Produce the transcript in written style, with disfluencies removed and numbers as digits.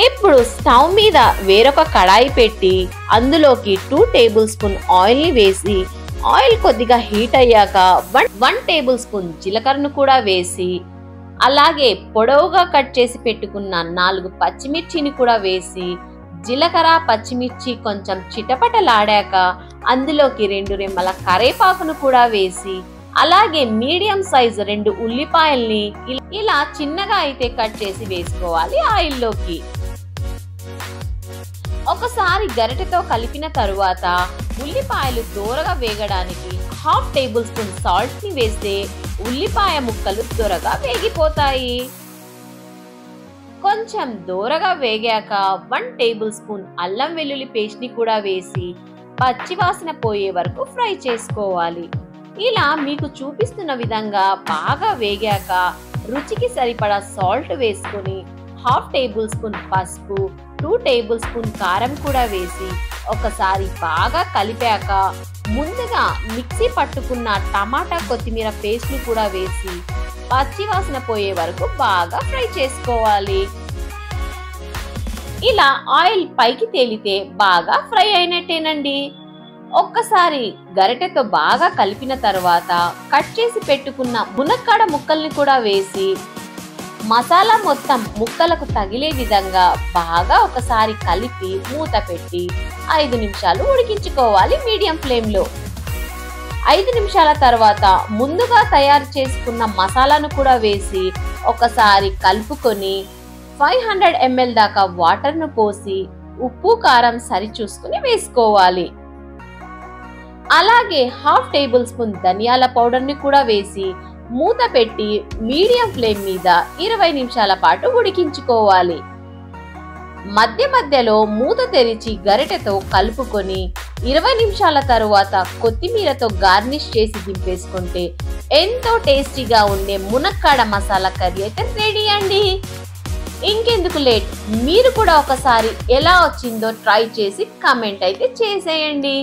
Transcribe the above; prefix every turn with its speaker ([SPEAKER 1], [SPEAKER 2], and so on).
[SPEAKER 1] ఇప్పుడు స్టవ్ మీద వేరొక కడాయి పెట్టి అందులోకి 2 టేబుల్ స్పూన్ ఆయిల్ ని వేసి ఆయిల్ కొద్దిగా హీట్ అయ్యాక 1 టేబుల్ స్పూన్ జీలకర్రను కూడా వేసి అలాగే పొడవుగా కట్ చేసి పెట్టుకున్న 4 పచ్చిమిర్చిని కూడా వేసి జీలకర్ర పచ్చిమిర్చి కొంచెం చిటపటలాడాక అందులోకి 2 రెమ్మల కరేపాకును కూడా వేసి అలాగే మీడియం సైజు 2 ఉల్లిపాయల్ని ఇలా చిన్నగా అయితే కట్ చేసి వేసుకోవాలి ఆయిల్లోకి. ఒకసారి గరిటెతో కలిపిన తరువాత ఉల్లిపాయలు దూరగా వేగడానికి 1/2 టేబుల్ స్పూన్ సాల్ట్ ని వేస్తే ఉల్లిపాయ ముక్కలు త్వరగా వేగిపోతాయి. కొంచెం దూరగా వేగాక 1 టేబుల్ స్పూన్ అల్లం వెల్లుల్లి పేస్ట్ ని కూడా వేసి పచ్చివాసన పోయే వరకు ఫ్రై చేసుకోవాలి. ఇలా మీకు చూపిస్తున్న విధంగా బాగా వేగాక రుచికి సరిపడా సాల్ట్ వేసుకొని 1/2 టేబుల్ స్పూన్ పసుపు 2 టేబుల్ స్పూన్ కారం కూడా వేసి ఒకసారి బాగా కలిపాక ముందుగా మిక్సీ పట్టుకున్న టమాటా కొత్తిమీర పేస్ట్ ని కూడా వేసి పచ్చివాసన పోయే వరకు బాగా ఫ్రై చేసుకోవాలి. ఇలా ఆయిల్ పైకి తేలితే బాగా ఫ్రై అయినట్టేనండి. ఒక్కసారి గరిటెతో బాగా కలిపిన తర్వాత కట్ చేసి పెట్టుకున్న మునక్కాడ ముక్కల్ని కూడా వేసి మసాలా మొత్తం ముక్కలకు తగిలే విధంగా బాగా ఒకసారి కలిపి మూత పెట్టి 5 నిమిషాలు ఉడికించుకోవాలి మీడియం ఫ్లేమ్ లో. 5 నిమిషాల తర్వాత ముందుగా తయారు చేసుకున్న మసాలాను కూడా వేసి ఒకసారి కలుపుకొని 500 ml దాకా వాటర్ ను పోసి ఉప్పు కారం సరి చూసుకుని వేసుకోవాలి. అలాగే 1/2 టేబుల్ స్పూన్ ధనియాల పౌడర్ ని కూడా వేసి మూత పెట్టి మీడియం ఫ్లేమ్ మీద 20 నిమిషాల పాటు ఉడికించుకోవాలి. మధ్య మధ్యలో మూత తెరిచి గరిటెతో కలుపుకొని 20 నిమిషాల తరువాత కొత్తిమీరతో గార్నిష్ చేసి దింపేసుకుంటే ఎంతో టేస్టీగా ఉండే మునక్కాడ మసాలా కర్రీ అయితే రెడీ అండి. ఇంకెందుకు లేట్, మీరు కూడా ఒకసారి ఎలా వచ్చిందో ట్రై చేసి కామెంట్ అయితే చేసేయండి.